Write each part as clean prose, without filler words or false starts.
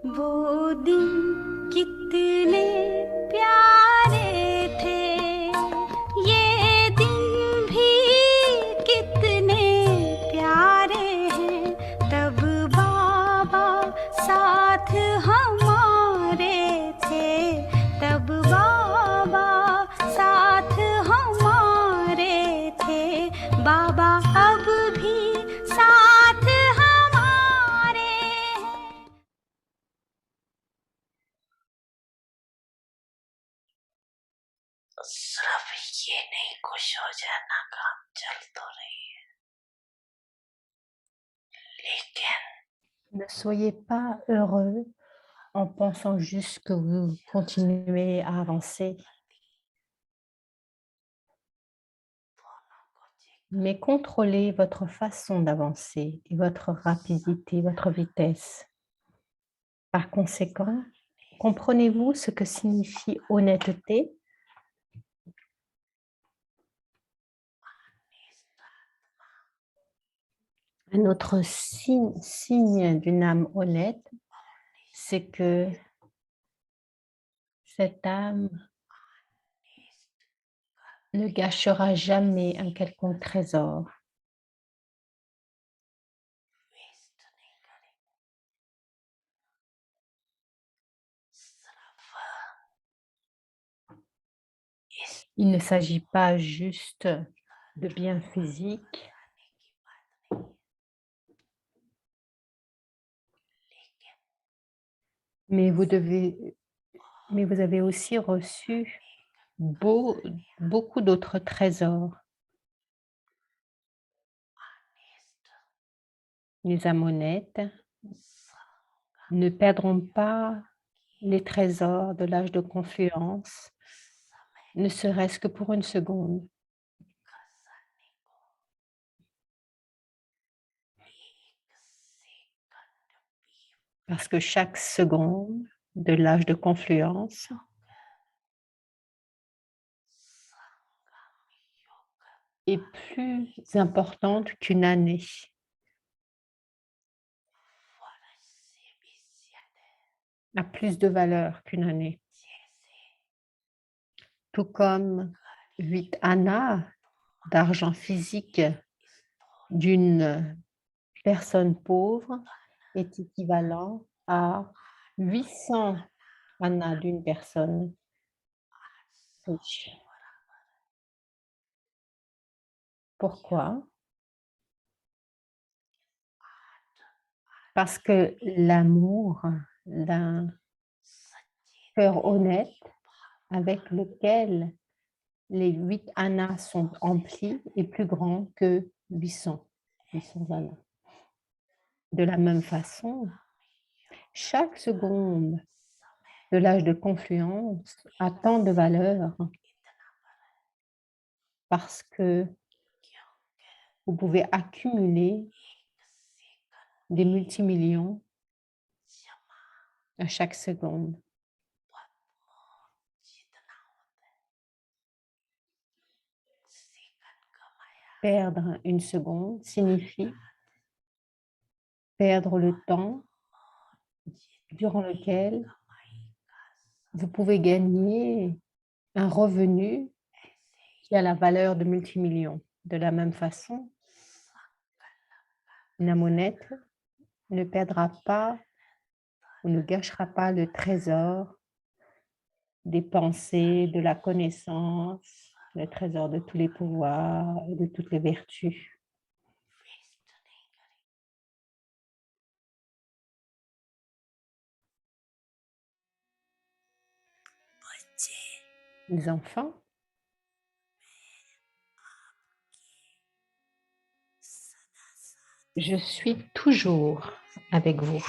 वो दिन कितने प्यारे थे, ये दिन भी कितने प्यारे हैं। तब बाबा साथ हमारे थे, तब बाबा साथ हमारे थे। बाबा अब भी साथ हमारे हैं। सिर्फ ये नहीं, खुश हो जाना, काम चल तो रही है, लेकिन Ne soyez pas heureux en pensant juste que vous continuez à avancer, दोनों को check mais contrôlez votre façon d'avancer et votre rapidité, votre vitesse. Par conséquent, comprenez-vous ce que signifie honnêteté? Un autre signe d'une âme honnête, c'est que cette âme ne gâchera jamais un quelconque trésor. Waste नहीं करेंगे, सिर्फ इस Il ne s'agit pas juste de biens physiques, आने की बात नहीं है, लेकिन mais vous avez aussi reçu beaucoup d'autres trésors. Honest Les âmes honnêtes ne perdront pas les trésors de l'âge de confluence, समय ne serait-ce que pour une seconde, खजाने को एक सेकंड भी parce que chaque seconde de l'âge de confluence संगम योग est plus importante qu'une année, वर्ष से भी ज्यादा, a plus de valeur qu'une année. जैसे Tout comme 8 annas d'argent physique इस थोड़े d'une personne pauvre est équivalent à 800 annas d'une personne riche. के बराबर Pourquoi? आठ Parce que l'amour d'un सच्चे cœur honnête भाव avec lequel les 8 annas sont emplis est plus grand que 800 annas. De la même façon, chaque seconde समय de l'âge de confluence a tant de valeur इतना बड़ा है parce que क्योंकि vous pouvez accumuler एक second des multimillions जमा à chaque seconde. पद्मों जितना होता है, सेकंड कमाया Perdre une seconde signifie perdre le temps durant lequel कमाई का vous pouvez gagner un revenu ऐसे ही qui a la valeur de multimillions. De la même façon, une âme honnête ne perdra pas ou ne gâchera pas le trésor des pensées, de la connaissance, le trésor de tous les pouvoirs et de toutes les vertus. Waste नहीं करें। बच्चे Les enfants, सदा साथ je suis toujours avec vous.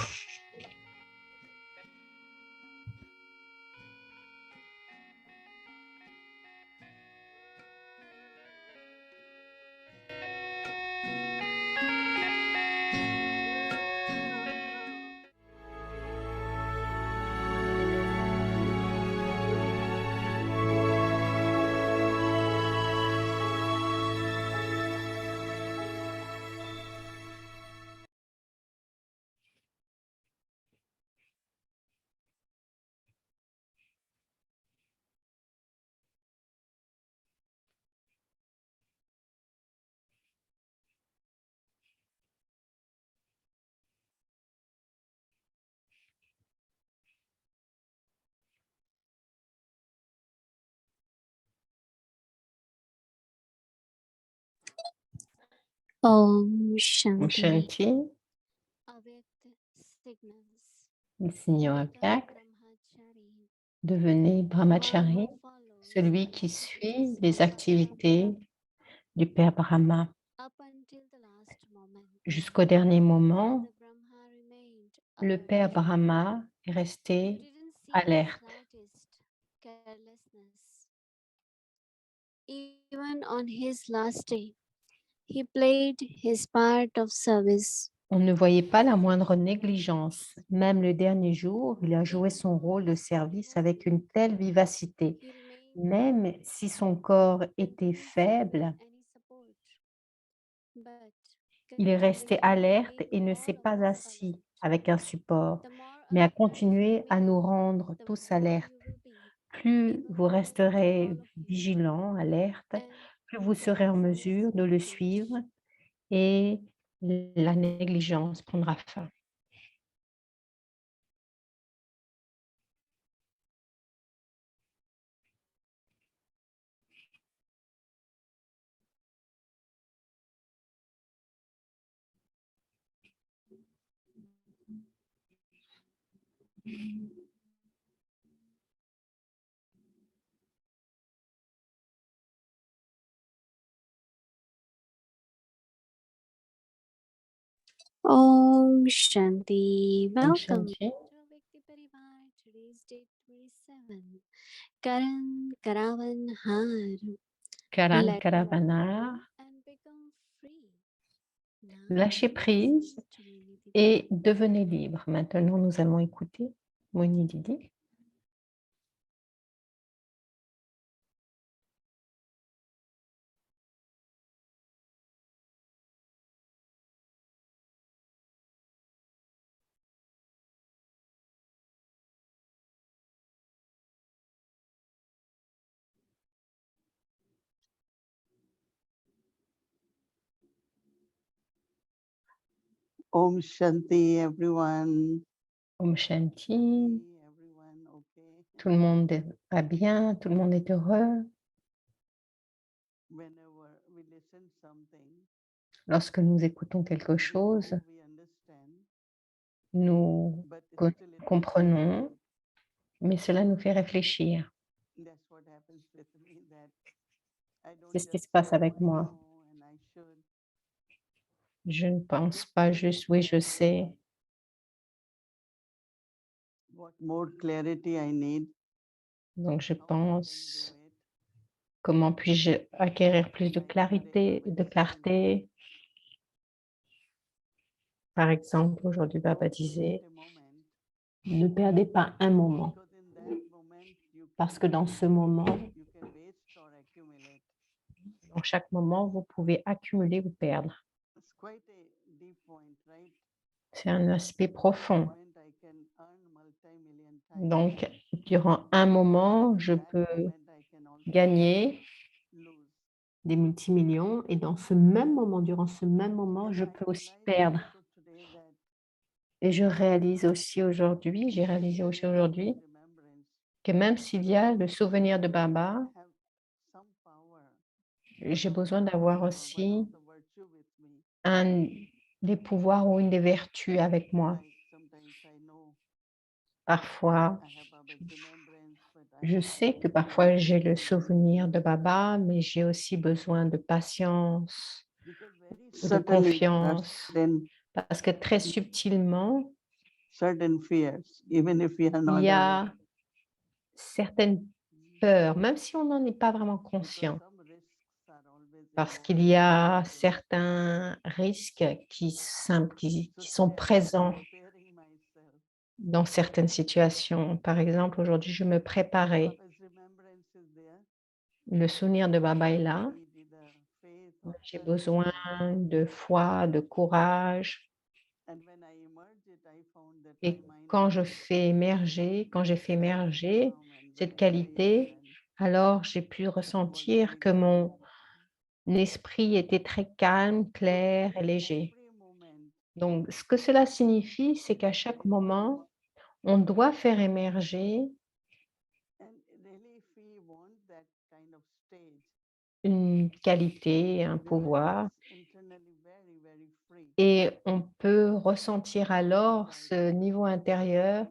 Om Om Shanti. Shanti, Avyakt signals. les signaux Become avyak, brahmachari. devenez brahmachari, One who follows celui qui activities suit of les Brahma activités du Père Brahma up until the last moment. jusqu'au dernier moment. The Brahma remained Le alert. Père Brahma est You resté didn't see the alerte. slightest carelessness. Even on his last day, he played his part of service. On ne voyait pas la moindre négligence. Même le dernier jour, il a joué son rôle de service avec une telle vivacité. He remained Même si son corps était faible, any support. But il est resté continuing to alerte make et ne all s'est of pas us assis alert. avec un support, The more mais a alert you continué à nous remain, rendre the tous more alertes. you will be Plus able vous to follow resterez all of his vigilant, alerte, and plus vous serez en carelessness mesure de will le fade. suivre et la négligence prendra fin. Om Shanti. Om Welcome Shanti. to Vyakti Parivar. Today's date 27. Karan Karavan Har. Karan Let Karavana, and become free. Now lâchez prise listen to Munididi. et devenez libre. Maintenant, nous allons écouter Moni Didi. Om Shanti, everyone. Om Shanti, Everyone, okay. tout le monde va bien, tout le monde est heureux. Whenever we listen something, Lorsque nous écoutons quelque we chose, know, we understand, nous but co- still it comprenons, mais cela nous fait réfléchir. that's what happens with me. That I don't C'est ce qui just se passe say, avec I moi. know and I should. Je ne pense pas juste, oui, je sais. What more clarity I need? Donc, je How I can pense, do it. comment puis-je acquérir plus de clarité, de clarté? Par exemple, aujourd'hui, Baba disait, Waste a moment, ne perdez pas un moment, because in that moment you parce can que dans ce moment, you can waste or accumulate. dans chaque moment, vous pouvez accumuler ou perdre. It's quite a deep point, right? C'est un aspect profond. Point I can earn multi-million times. Donc, durant un moment, In je that peux moment, I can also gagner lose. des multimillions et dans ce même moment, durant ce même moment, Yeah, je I peux aussi realized perdre. also today that Et je réalise aussi aujourd'hui, j'ai réalisé aussi aujourd'hui remembrance que même s'il y a le souvenir de Baba, have some power. j'ai besoin d'avoir One aussi of the virtue with me. un des pouvoirs ou une des vertus avec moi. Like sometimes I know Parfois, I have Baba's remembrance, but je sais que parfois j'ai le souvenir de Baba, mais j'ai aussi besoin de patience, because very de certainly there are confiance, parce que très subtilement, certain fears, even if we are il not y aware. a certaines peurs, même si on n'en est pas vraiment Because conscient, some risks are always parce involved qu'il y in a that. certains risques qui So sont today I was présents preparing myself. dans certaines situations. Par exemple, aujourd'hui, je me préparais. Baba's remembrance is there. Le souvenir de Baba est I là. needed a faith or J'ai courage besoin also. de foi, de courage. And when I emerged it, I found that Et my mind quand was je fais émerger, quand j'ai fait émerger calm and cette very qualité, clear alors j'ai pu and was ressentir very que good. mon esprit était très calme, So clair et in léger. every moment, Donc, ce que cela signifie, c'est qu'à chaque moment, on doit faire émerger and really if we want that kind of stage, une qualité, un remembrance pouvoir. internally where Et on peut ressentir alors ce niveau intérieur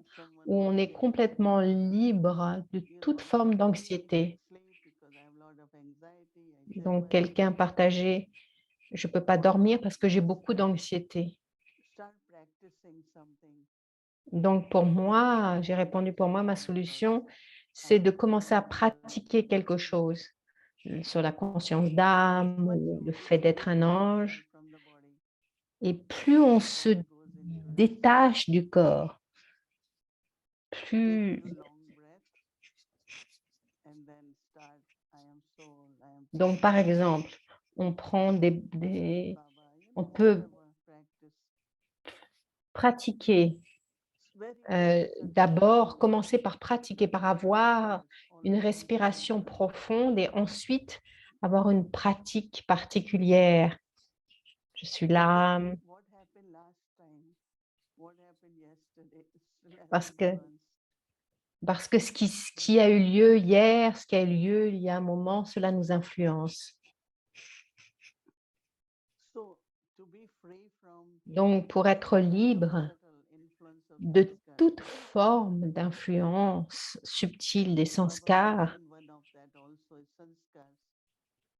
où on est complètement libre de toute forme d'anxiété. Donc, quelqu'un partageait, je ne peux pas dormir parce que j'ai beaucoup d'anxiété. Donc, pour moi, j'ai répondu, pour moi, ma solution, c'est de commencer à pratiquer quelque chose sur la conscience d'âme ou le fait d'être un ange. Et plus on se détache du corps, plus... Donc, par exemple, on prend on peut pratiquer, d'abord commencer par pratiquer, par avoir une respiration profonde et ensuite avoir une pratique particulière. Je suis là parce que, ce qui a eu lieu hier, ce qui a eu lieu il y a un moment, cela nous influence. Donc, pour être libre de toute forme d'influence subtile des sanskars,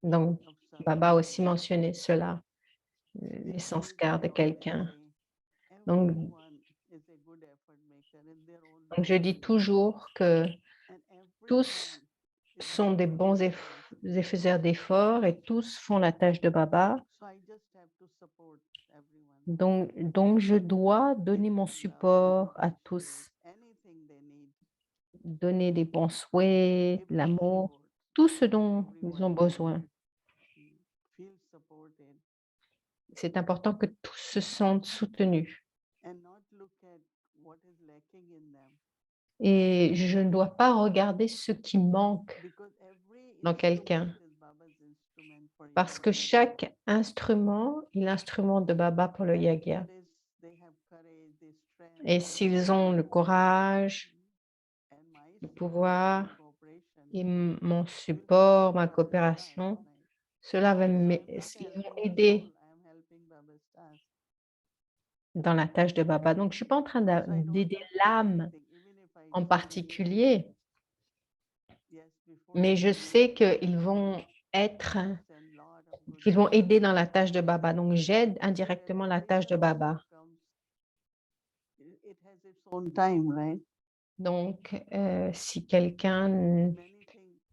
donc Baba a aussi mentionné cela, les sanskars de quelqu'un. Donc, je dis toujours que tous sont des bons faiseurs d'efforts et tous font la tâche de Baba. Donc, je dois donner mon support à tous, donner des bons souhaits, l'amour, tout ce dont ils ont besoin. C'est important que tous se sentent soutenus. Et je ne dois pas regarder ce qui manque dans quelqu'un, parce que chaque instrument est l'instrument de Baba pour le yagya. Et s'ils ont le courage, le pouvoir et mon support, ma coopération, cela va ils vont aider dans la tâche de Baba. Donc, je ne suis pas en train d'aider l'âme en particulier, mais je sais qu'ils vont aider dans la tâche de Baba. Donc, j'aide indirectement la tâche de Baba. Donc, si quelqu'un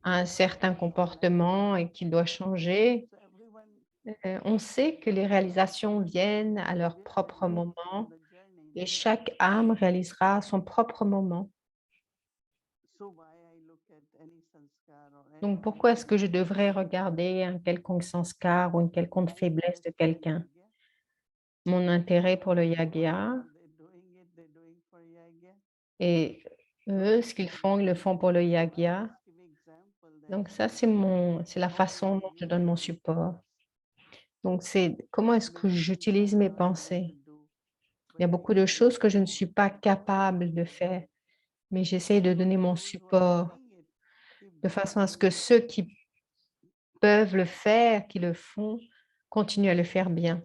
a un certain comportement et qu'il doit changer, on sait que les réalisations viennent à leur propre moment et chaque âme réalisera à son propre moment. Donc, pourquoi est-ce que je devrais regarder un quelconque sanskar ou une quelconque faiblesse de quelqu'un? Mon intérêt pour le yagya et eux, ce qu'ils font, ils le font pour le yagya. Donc, ça, c'est la façon dont je donne mon support. Donc, c'est comment est-ce que j'utilise mes pensées? Il y a beaucoup de choses que je ne suis pas capable de faire, mais j'essaie de donner mon support de façon à ce que ceux qui peuvent le faire, qui le font, continuent à le faire bien.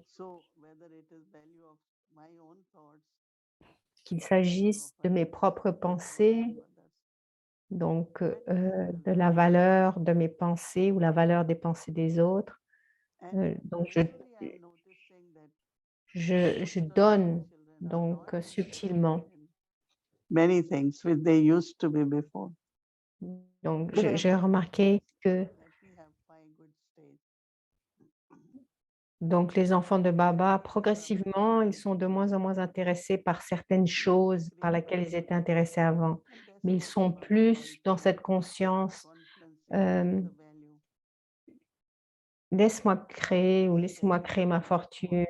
Qu'il s'agisse de mes propres pensées, donc de la valeur de mes pensées ou la valeur des pensées des autres. Donc je donne donc subtilement. Donc j'ai remarqué que donc les enfants de Baba, progressivement, ils sont de moins en moins intéressés par certaines choses par lesquelles ils étaient intéressés avant, mais ils sont plus dans cette conscience, laisse-moi créer ou laissez-moi créer ma fortune,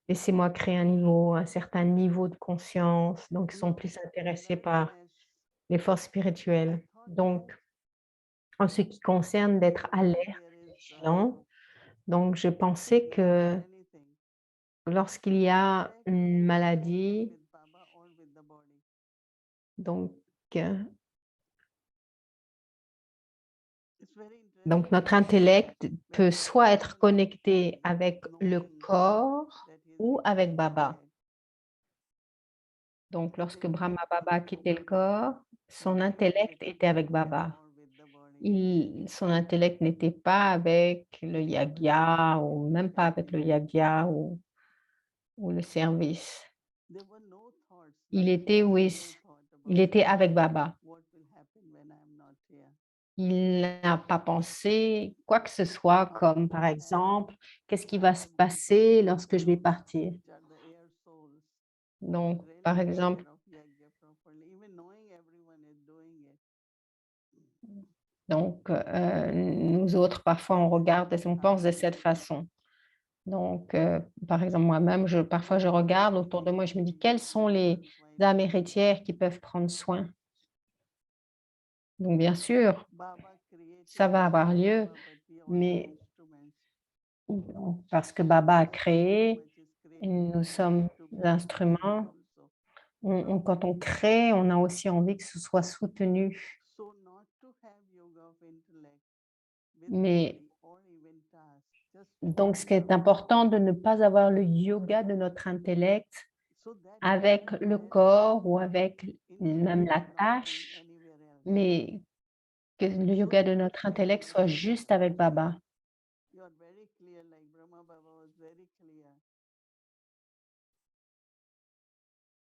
laissez-moi créer un certain niveau de conscience. Donc, ils sont plus intéressés par les forces spirituelles. Donc, en ce qui concerne d'être alerte, vigilant, donc je pensais que lorsqu'il y a une maladie, donc, heu, donc notre intellect peut soit être connecté avec le corps ou avec Baba. Donc, lorsque Brahma Baba a quitté le corps, son intellect était avec Baba. Son intellect n'était pas avec le yagya ou même pas avec le yagya ou le service. Il était, il était avec Baba. Il n'a pas pensé quoi que ce soit comme, par exemple, qu'est-ce qui va se passer lorsque je vais partir. Donc, par exemple, nous autres, parfois, on regarde et on pense de cette façon. Donc, par exemple, moi-même, parfois, je regarde autour de moi et je me dis, quelles sont les âmes héritières qui peuvent prendre soin? Donc, bien sûr, ça va avoir lieu, mais parce que Baba a créé, et nous sommes instruments. Quand on crée, on a aussi envie que ce soit soutenu. Mais donc, ce qui est important, de ne pas avoir le yoga de notre intellect avec le corps ou avec même la tâche, mais que le yoga de notre intellect soit juste avec Baba.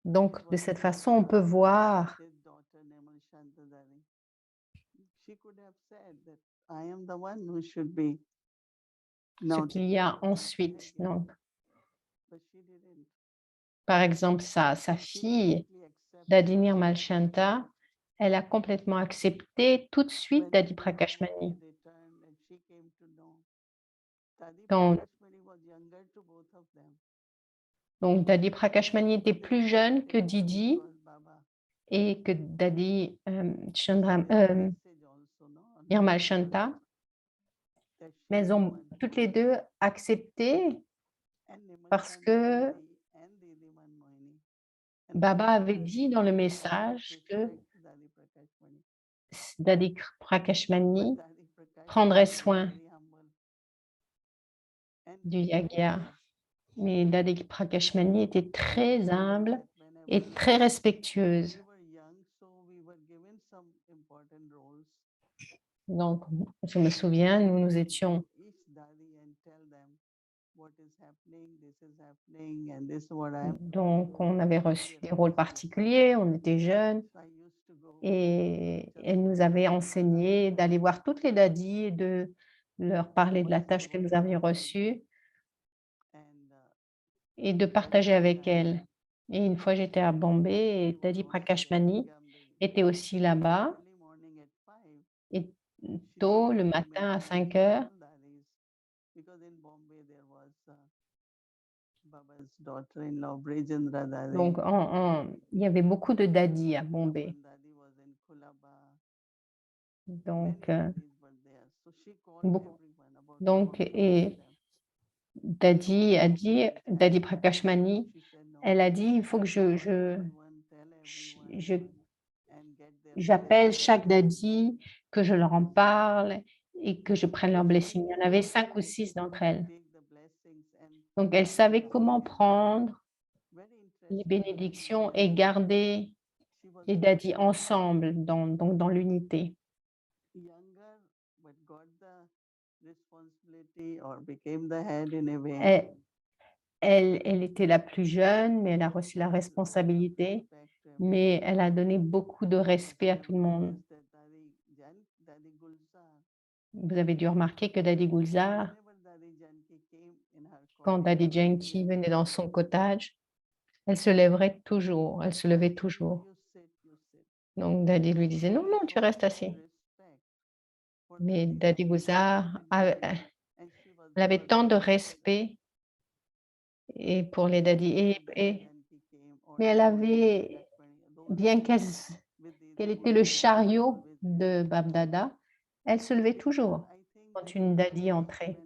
Donc, de cette façon, on peut voir ce qu'il y a ensuite. Donc, par exemple, sa fille, Dadi Nirmal Shanta, elle a complètement accepté tout de suite Dadi Prakashmani. Quand, donc, Dadi Prakashmani était plus jeune que Didi et que Dadi Nirmal Shanta, mais elles ont toutes les deux accepté parce que Baba avait dit dans le message que Dadi Prakashmani prendrait soin du yagya. Mais Dadi Prakashmani était très humble et très respectueuse. Donc, je me souviens, nous étions donc on avait reçu des rôles particuliers, on était jeunes et elle nous avait enseigné d'aller voir toutes les dadis et de leur parler de la tâche que nous avions reçue et de partager avec elles. Et une fois, j'étais à Bombay et Dadi Prakashmani était aussi là-bas. Et tôt le matin à 5 heures, donc il y avait beaucoup de dadis à Bombay. Donc, et Dadi a dit, Dadi Prakashmani, elle a dit, il faut que j'appelle chaque dadi, que je leur en parle et que je prenne leur blessing. Il y en avait 5 ou 6 d'entre elles. Donc, elle savait comment prendre les bénédictions et garder les dadis ensemble dans l'unité. Elle était la plus jeune, mais elle a reçu la responsabilité, mais elle a donné beaucoup de respect à tout le monde. Vous avez dû remarquer que Dadi Gulzar, quand Dadi Janki venait dans son cottage, elle se lèverait toujours, elle se levait toujours. Donc Dadi lui disait: «Non, non, tu restes assis». Mais Dadi Gulzar, elle avait tant de respect et pour les dadis mais elle avait, bien qu'elle était le chariot de Bab Dada, elle se levait toujours quand une dadi entrait.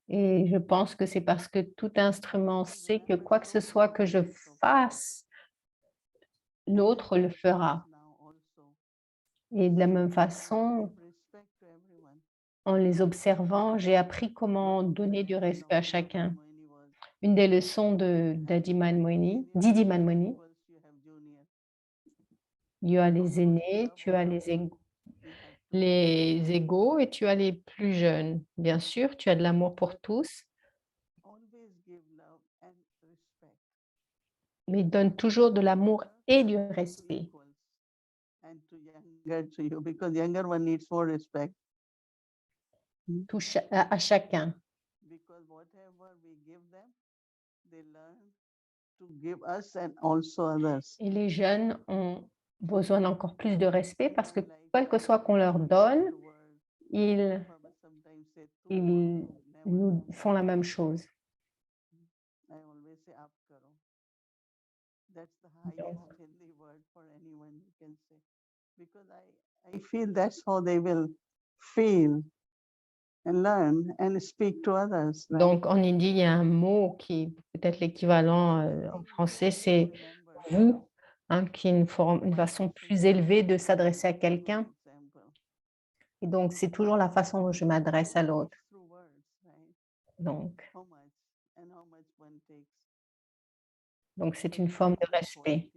Et je pense que c'est parce que tout instrument sait que quoi que ce soit que je fasse, l'autre le fera. Et de la même façon, en les observant, j'ai appris comment donner du respect à chacun. Une des leçons de Didi Manmouni, tu as les aînés, tu as les égaux et tu as les plus jeunes. Bien sûr, tu as de l'amour pour tous, mais donne toujours de l'amour et du respect. And to younger to you, because younger one needs more respect. À chacun. Because whatever we give them, they learn to give us and also others. Et les jeunes ont besoin d'encore plus de respect parce que quel que soit qu'on leur donne, ils nous font la même chose. I always say up karo. That's the highest Hindi word for anyone you can say. Because I feel that's how they will feel and learn and speak to others. Right? Donc, en hindi, il y a un mot qui est peut-être l'équivalent en français, c'est vous, hein, qui est une façon plus élevée de s'adresser à quelqu'un. Et donc, c'est toujours la façon dont je m'adresse à l'autre. Donc, c'est une forme de respect.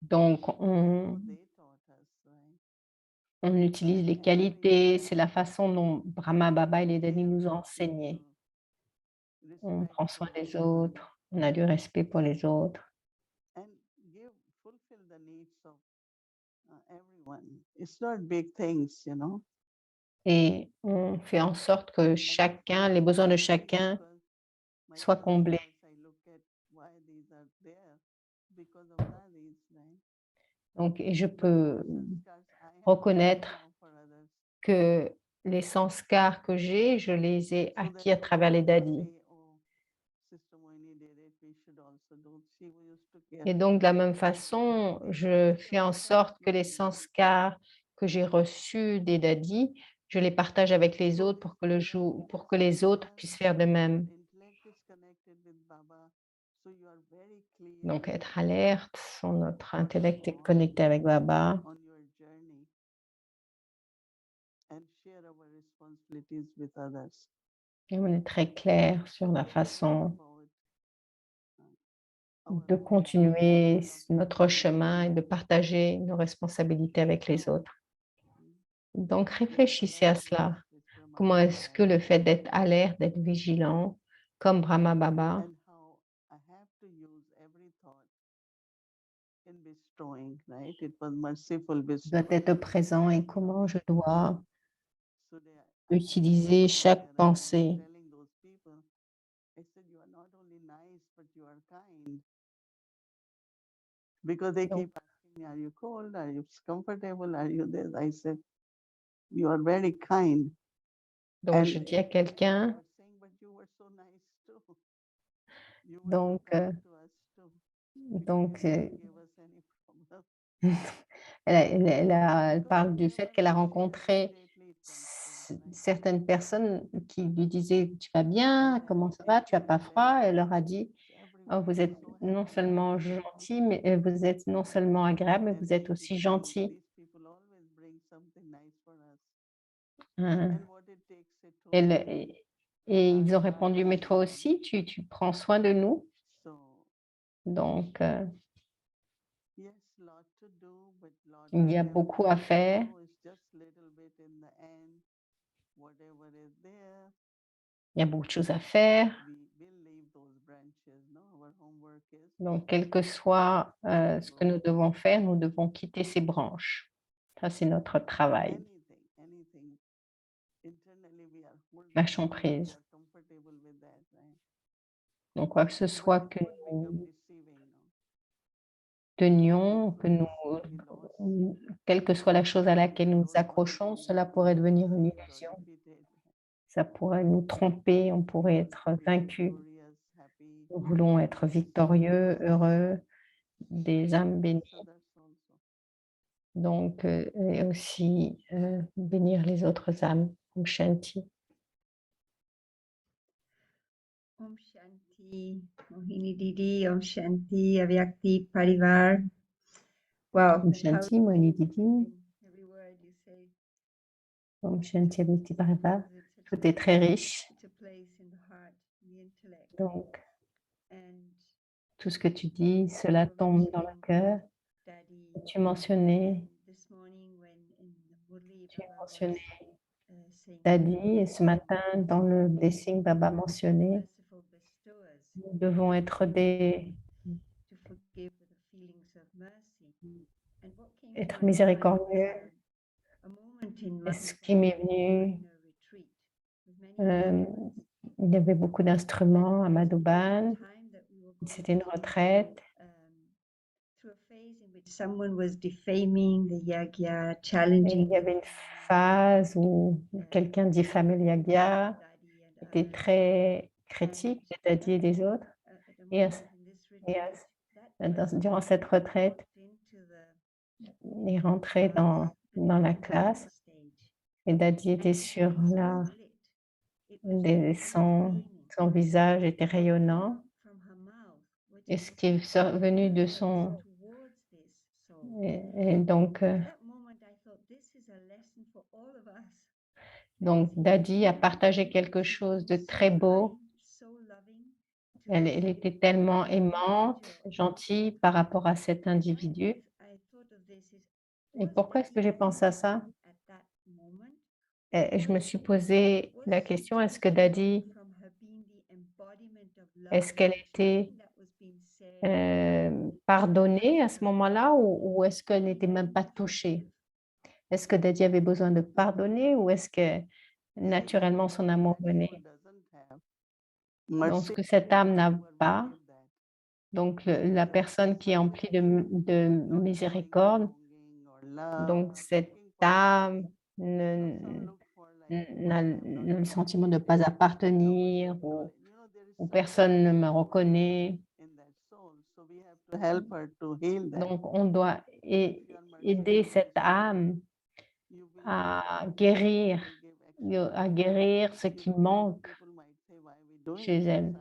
Donc, on utilise les qualités, c'est la façon dont Brahma Baba et les Dadis nous ont enseigné. On prend soin des autres, on a du respect pour les autres. Et on fait en sorte que chacun, les besoins de chacun soient comblés. Donc, et je peux reconnaître que les sanskars que j'ai, je les ai acquis à travers les dadis. Et donc, de la même façon, je fais en sorte que les sanskars que j'ai reçus des dadis, je les partage avec les autres pour que les autres puissent faire de même. Donc, être alerte, notre intellect est connecté avec Baba. Et on est très clair sur la façon de continuer notre chemin et de partager nos responsabilités avec les autres. Donc, réfléchissez à cela. Comment est-ce que le fait d'être alerte, d'être vigilant, comme Brahma Baba, doit être présent et comment je dois utiliser chaque pensée. Because they keep asking me, are you cold? Are you comfortable? Are you this? I said, you are very kind. Donc, je dis à quelqu'un, elle parle du fait qu'elle a rencontré certaines personnes qui lui disaient, tu vas bien, comment ça va, tu n'as pas froid? Elle leur a dit, oh, vous êtes non seulement gentil, mais vous êtes non seulement agréable, mais vous êtes aussi gentil. Et ils ont répondu, mais toi aussi, tu prends soin de nous. Donc, il y a beaucoup à faire. Il y a beaucoup de choses à faire. Donc, quel que soit ce que nous devons faire, nous devons quitter ces branches. Ça, c'est notre travail. Lâchons prise. Donc, quoi que ce soit que nous tenions, quelle que soit la chose à laquelle nous nous accrochons, cela pourrait devenir une illusion. Ça pourrait nous tromper, on pourrait être vaincu. Nous voulons être victorieux, heureux, des âmes bénies. Donc, et aussi bénir les autres âmes. Om Shanti. Om Shanti, Mohini Didi, Om Shanti, Avyakti Parivar. Wow. Om Shanti, Mohini Didi. Om Shanti Amiti Bharata. because it's such Tout a- est très riche. it's a place in the heart, the intellect. Donc, And tout ce que tu dis, cela tombe dans le cœur. Daddy, Tu mentionnais, and this morning when in the Murli, tu Baba was, mentionnais saying, Dadi, et ce matin, dans le blessing, Baba mentionnait, merciful bestowers, nous devons être to forgive with the feelings of mercy. And what came to être my mind miséricordieux. was, a moment in Et ce qui m'est venu, in a retreat with many instruments. il y avait beaucoup d'instruments à Madhuban. Time that we were going C'était une through, retraite. through a phase in which someone was defaming the yagya, Et challenging il y avait une phase où quelqu'un diffamait le yagya, Daddy and était others. très critique des Dadi et des autres. At the Et moment in this retreat, that durant cette retraite, into the il est rentré dans la classe stage. et Dadi était sur la... Son visage était rayonnant. Et ce qui est venu de son... Et donc, Dadi a partagé quelque chose de très beau. Elle était tellement aimante, gentille par rapport à cet individu. Et pourquoi est-ce que j'ai pensé à ça? Et je me suis posé la question, est-ce que Dadi, est-ce qu'elle était pardonnée à ce moment-là ou est-ce qu'elle n'était même pas touchée? Est-ce que Dadi avait besoin de pardonner ou est-ce que naturellement son amour venait? Donc, ce que cette âme n'a pas, donc la personne qui est emplie de miséricorde, donc cette âme n'a le sentiment de ne pas appartenir ou personne ne me reconnaît. Donc, on doit aider cette âme à guérir ce qui manque chez elle.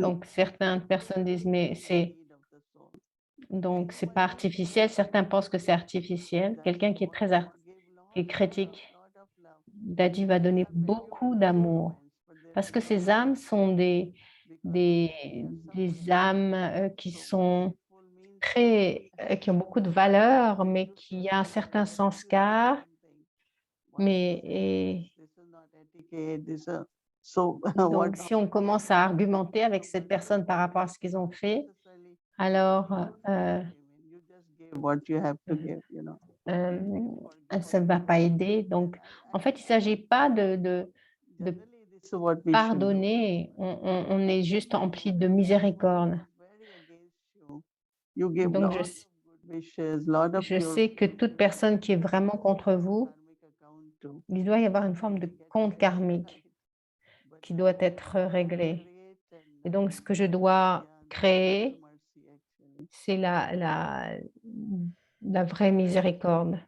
Donc, certaines personnes disent, mais c'est pas artificiel. Certains pensent que c'est artificiel. Quelqu'un qui est qui est critique, Dadi va donner beaucoup d'amour parce que ces âmes sont des âmes qui sont qui ont beaucoup de valeur, mais qui a un certain sanskar. Donc, si on commence à argumenter avec cette personne par rapport à ce qu'ils ont fait, alors ça ne va pas aider. Donc, en fait, il ne s'agit pas de pardonner. On est juste empli de miséricorde. Donc, je sais que toute personne qui est vraiment contre vous, il doit y avoir une forme de compte karmique qui doit être réglé. Et donc, ce que je dois créer, c'est la vraie miséricorde.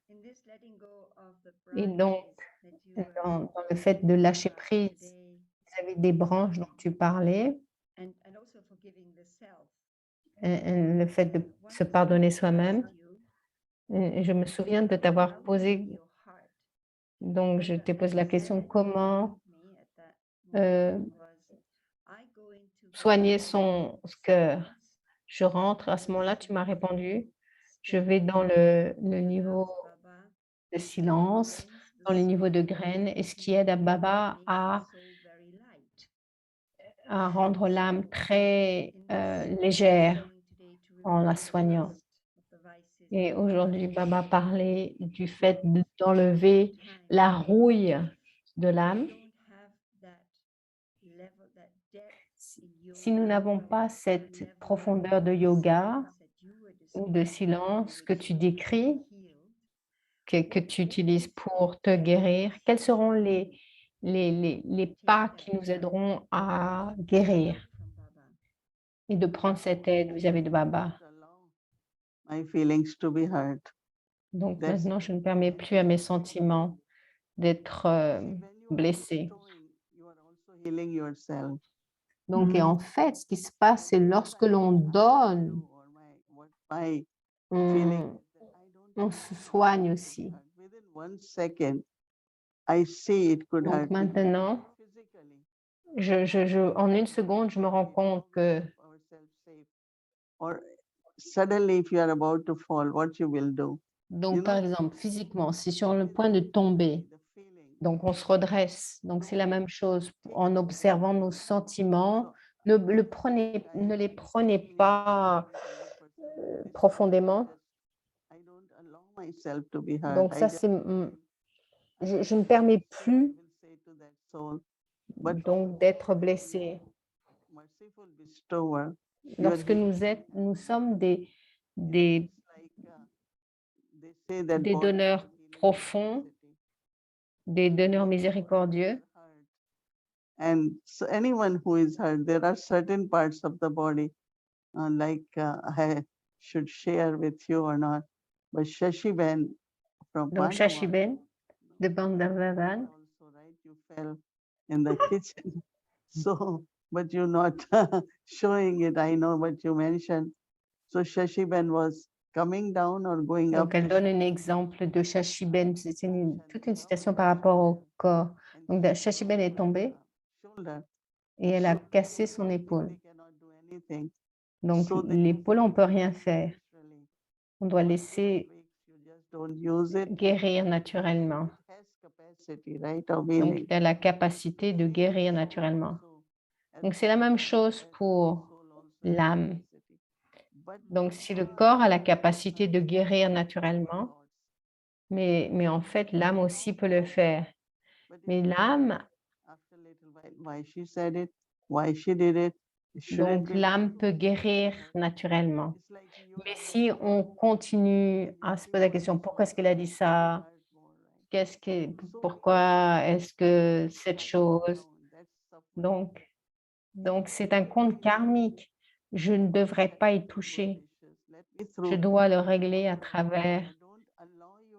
Et donc, dans le fait de lâcher prise vis-à-vis des branches dont tu parlais, le fait de se pardonner soi-même, et je me souviens de t'avoir posé, donc je t'ai posé la question, comment soigner son cœur? Je rentre, à ce moment-là, tu m'as répondu, je vais dans le niveau de silence, dans le niveau de graines, et ce qui aide à Baba à rendre l'âme très légère en la soignant. Et aujourd'hui, Baba parlait du fait d'enlever la rouille de l'âme. Si nous n'avons pas cette profondeur de yoga ou de silence que tu décris, que tu utilises pour te guérir, quels seront les pas qui nous aideront à guérir et de prendre cette aide vis-à-vis de Baba? Donc maintenant, je ne permets plus à mes sentiments d'être blessés. Donc, et en fait, ce qui se passe, c'est lorsque l'on donne, on se soigne aussi. 1 second, I see it could Donc hurt me maintenant, physically. en une seconde, je me rends compte que Ourselves safe. Or suddenly, if you are about to fall, what you will do? donc, par exemple, physiquement, si sur le point de tomber, donc on se redresse. Donc, c'est la même chose en observant nos sentiments. Ne les prenez pas profondément. Donc, ça, c'est, je ne permets plus donc d'être blessé. Lorsque nous sommes des donneurs profonds, des donneurs miséricordieux. And so anyone who is hurt, there are certain parts of the body, I should share with you or not, but Shashiben from Donc, Pandavan Shashiben de Bandavavan. also, right? You fell in the kitchen. So, but you're not showing it, I know, but you mentioned. So Shashiben was coming down or going up. Donc, elle donne un exemple de Shashiben. C'est toute une citation par rapport au corps. Donc, Shashiben est tombée et elle a cassé son épaule. Donc, l'épaule, on ne peut rien faire. On doit laisser guérir naturellement. Donc, elle a la capacité de guérir naturellement. Donc, c'est la même chose pour l'âme. Donc, si le corps a la capacité de guérir naturellement, mais en fait, l'âme aussi peut le faire. Mais l'âme, donc l'âme peut guérir naturellement. Mais si on continue à se poser la question, pourquoi est-ce qu'elle a dit ça? Pourquoi est-ce que cette chose? Donc c'est un compte karmique. Je ne devrais pas y toucher. Je dois le régler à travers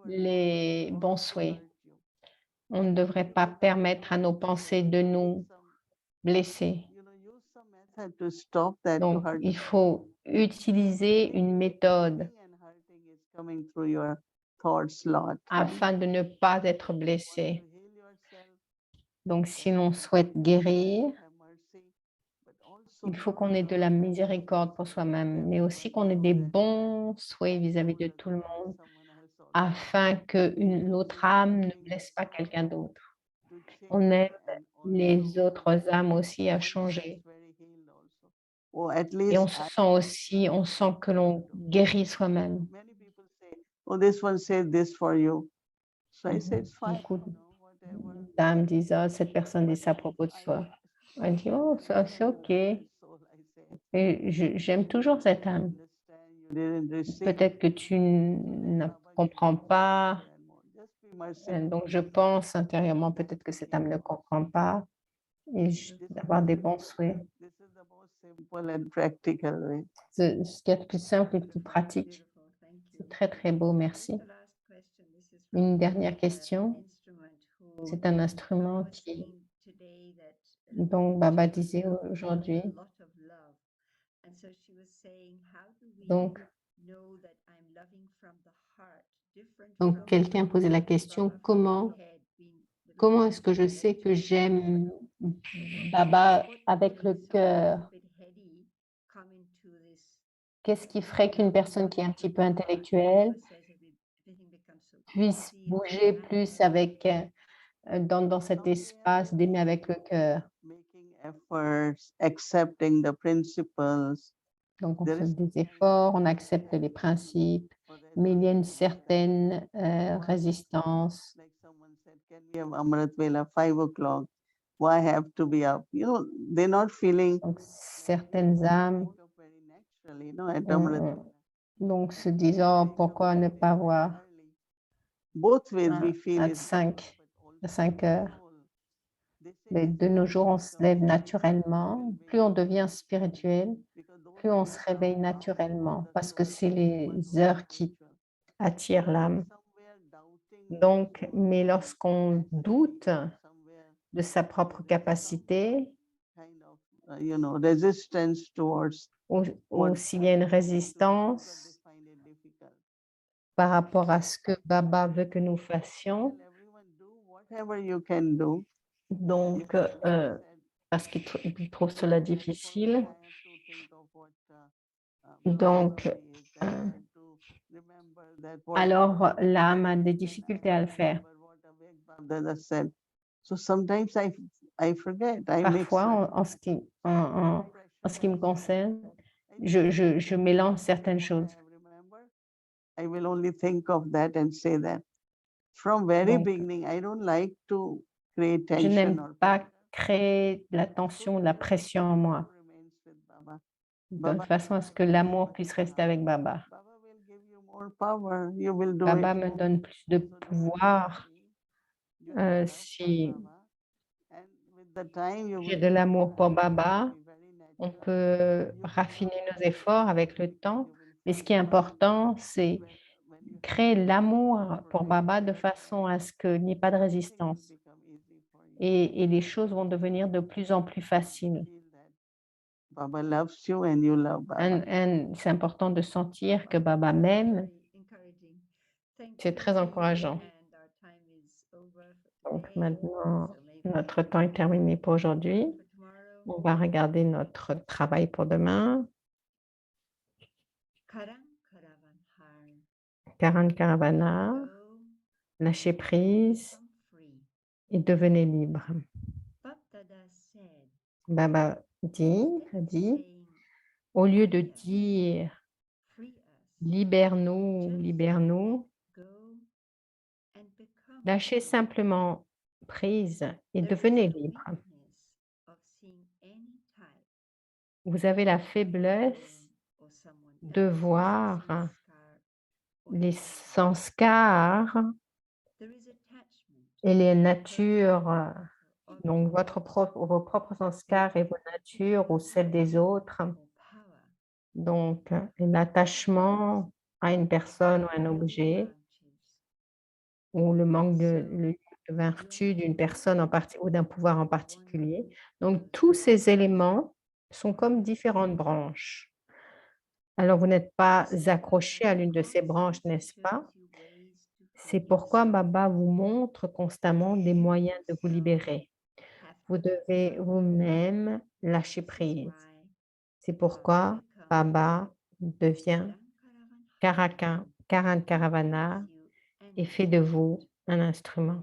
les bons souhaits. On ne devrait pas permettre à nos pensées de nous blesser. Donc, il faut utiliser une méthode afin de ne pas être blessé. Donc, si l'on souhaite guérir, il faut qu'on ait de la miséricorde pour soi-même, mais aussi qu'on ait des bons souhaits vis-à-vis de tout le monde, afin que l'autre âme ne blesse pas quelqu'un d'autre. On aide les autres âmes aussi à changer. Et on se sent aussi, on sent que l'on guérit soi-même. Beaucoup d'âmes disent, oh, cette personne dit ça à propos de soi. Elle dit, oh, ça c'est OK. Et j'aime toujours cette âme. Peut-être que tu ne comprends pas. Donc, je pense intérieurement, peut-être que cette âme ne comprend pas. Et d'avoir des bons souhaits. Ce qui est le plus simple et le plus pratique. C'est très, très beau, merci. Une dernière question. C'est un instrument qui, donc Baba disait aujourd'hui, donc quelqu'un posait la question, comment est-ce que je sais que j'aime Baba avec le cœur? Qu'est-ce qui ferait qu'une personne qui est un petit peu intellectuelle puisse bouger plus avec, dans cet espace d'aimer avec le cœur? Donc, on fait des efforts, on accepte les principes, mais il y a une certaine résistance. Donc, certaines âmes donc se disent, oh, pourquoi ne pas voir à 5 heures? Mais de nos jours, on se lève naturellement. Plus on devient spirituel, plus on se réveille naturellement, parce que c'est les heures qui attirent l'âme. Donc, mais lorsqu'on doute de sa propre capacité, ou s'il y a une résistance par rapport à ce que Baba veut que nous fassions. Tell everyone, do whatever you can do. Donc, Because like I said, parce qu'il trouve cela that's only difficile. I have to think of what Donc, Baba feels, and I have to remember that what alors l'âme a des and I difficultés have à le to faire. remember what Avek Babdada said. So sometimes I forget, I make Parfois, certain en ce qui me impressions. concerne, I je mélange say certaines what I choses. have remembered. I will only think of that and say that. From very Donc, beginning, I don't like to create je tension n'aime or pas pressure. créer de la tension, de la pression en moi, Remains with Baba. de Baba façon à ce que l'amour puisse rester avec Baba. Baba will give you more power. You will do Baba it me more. donne plus de So don't pouvoir worry. You have love for si Baba. And with the time you j'ai will de l'amour pour Baba. be very On natural. peut You will raffiner love nos efforts avec le and temps, you will mais ce find qui est that important, c'est when you have créer l'amour pour protect Baba de façon à ce qu'il n'y ait pas de everything will résistance. become easy for you. Et les choses vont devenir de plus en plus faciles. Feel that Baba loves you and you love Baba. C'est important de sentir que Baba m'aime. Very encouraging. Thank C'est you, très Didi, encourageant. and our time is over for Donc today. maintenant, So maybe notre temps est terminé pour aujourd'hui. for tomorrow. On va regarder notre travail pour demain. Karang Karavan Har. Karan Karavana, Go, lâchez prise become free. et devenez libre. Bapdada said, Baba a dit, saying, au lieu de dire free us, libère-nous, libère-nous, go and become lâchez free. simplement prise et There is devenez a libre. weakness of seeing any type Vous avez la faiblesse or someone de else voir scar or les anything. sanskars There is attachment et les to natures, or donc vos propres sanskars et vos natures ou celles des autres, or power. donc l'attachement à une personne ou un objet, ou le manque de vertu d'une personne ou d'un pouvoir en particulier. Donc, tous ces éléments sont comme différentes branches. Alors, vous n'êtes pas accroché à l'une de ces branches, n'est-ce pas? C'est pourquoi Baba vous montre constamment des moyens de vous libérer. Vous devez vous-même lâcher prise. C'est pourquoi Baba devient Karan Karavana et fait de vous un instrument.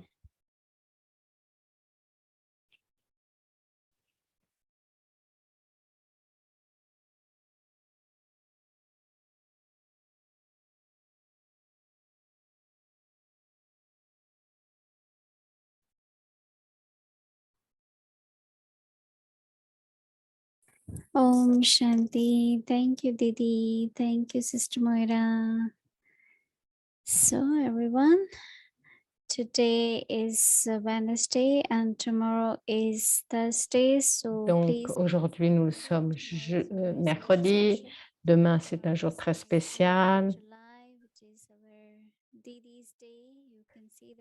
Om Shanti. Thank you, Didi. Thank you, Sister Moira. So, everyone, today is Wednesday and tomorrow is Thursday. So, Donc, please. aujourd'hui, nous sommes mercredi. Demain, c'est un jour très spécial.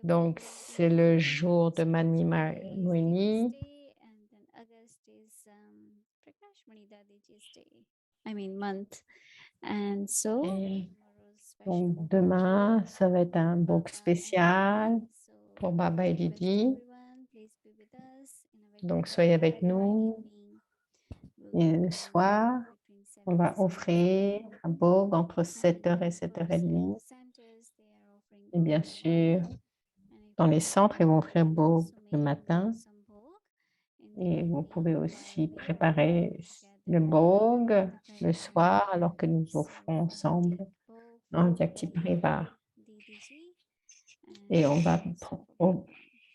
Donc, c'est le jour de Mani Moini. Month. And so, Et donc, demain, ça va être un book spécial pour Baba et Didi. Donc, soyez avec nous. Et le soir, on va offrir un book entre 7h et 7h30. Et bien sûr, dans les centres, ils vont offrir book le matin. Et vous pouvez aussi préparer le book le soir alors que nous offrons ensemble en Yakti Parivar. Et on va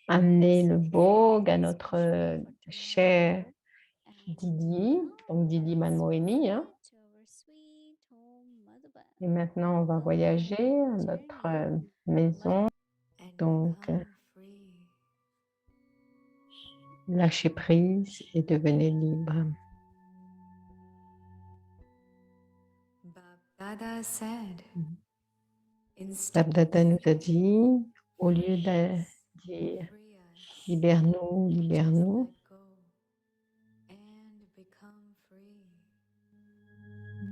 amener le book à notre cher Didi, donc Didi Manmohini. Et maintenant, on va voyager à notre maison. Donc, lâchez prise et devenez libre. Babdada nous a dit, au lieu de dire libère-nous, libère-nous,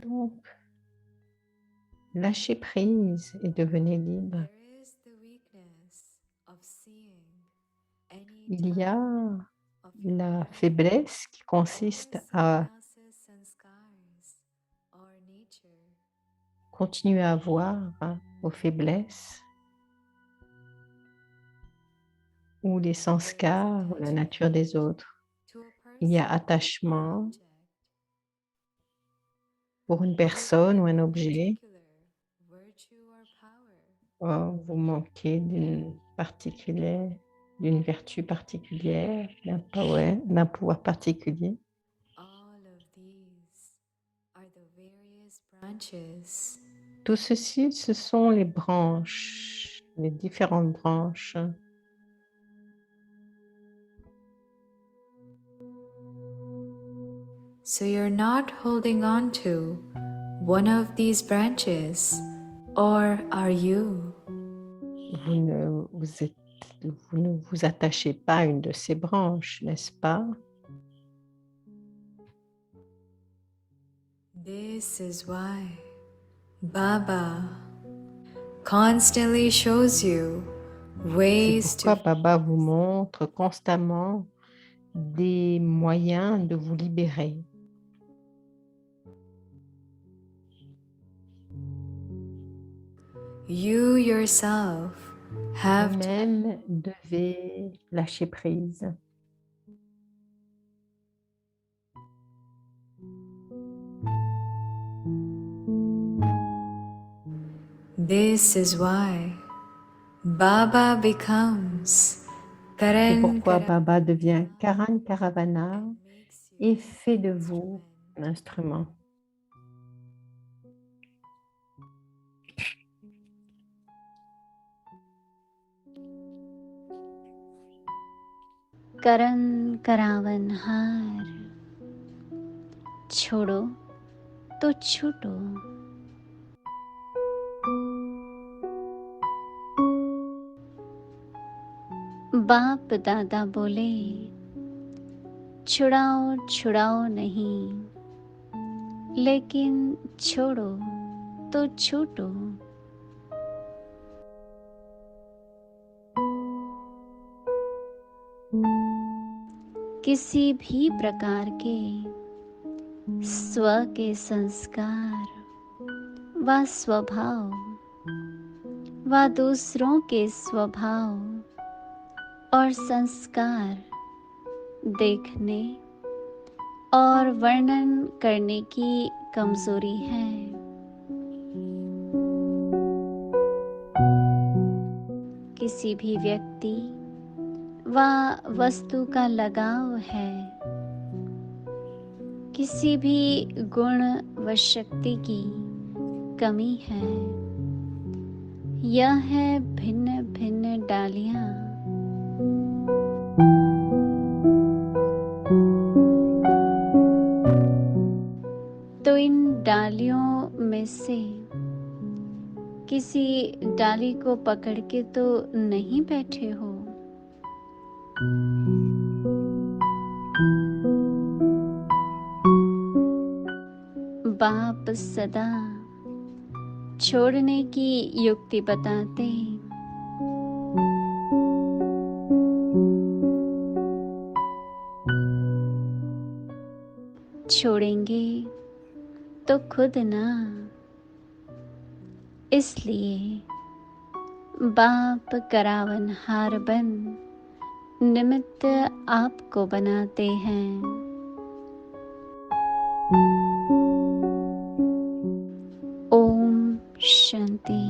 donc Lâchez prise et devenez libre. There is the weakness of seeing any Il y a type of your la mind faiblesse qui or consiste someone à else's sanskars or nature. continuer à voir vos faiblesses ou les There is sanskars ou la nature des autres. to a Il y a person or attachement object. pour une You personne ou un lack a objet. particular virtue or power. Vous manquez d'une vertu particulière, d'un pouvoir particulier. All of these are the various branches Tout ceci, ce sont les branches, les différentes branches. So you're not holding on to one of these branches, or are you? Vous ne vous attachez pas à une de ces branches, n'est-ce pas? This is why Baba constantly shows you C'est ways pourquoi to Baba vous montre constamment des moyens de vous libérer. you yourself have to Vous-même devez lâcher prise. This is why Baba becomes C'est Karan pourquoi Karan Baba devient Karan Karavana and makes you et fait de an vous instrument. un instrument. करन करावन हार, छोड़ो तो छूटो। बाप दादा बोले, छुड़ाओ छुड़ाओ नहीं, लेकिन छोड़ो तो छूटो। किसी भी प्रकार के स्व के संस्कार व स्वभाव व दूसरों के स्वभाव और संस्कार देखने और वर्णन करने की कमजोरी है। किसी भी व्यक्ति व वस्तु का लगाव है, किसी भी गुण व शक्ति की कमी है। यह है भिन्न भिन्न डालियां। तो इन डालियों में से किसी डाली को पकड़ के तो नहीं बैठे हो। बाप सदा छोड़ने की युक्ति बताते, छोड़ेंगे तो खुद ना, इसलिए बाप करावन हार बन निमित्त आपको बनाते हैं। ओम शांति।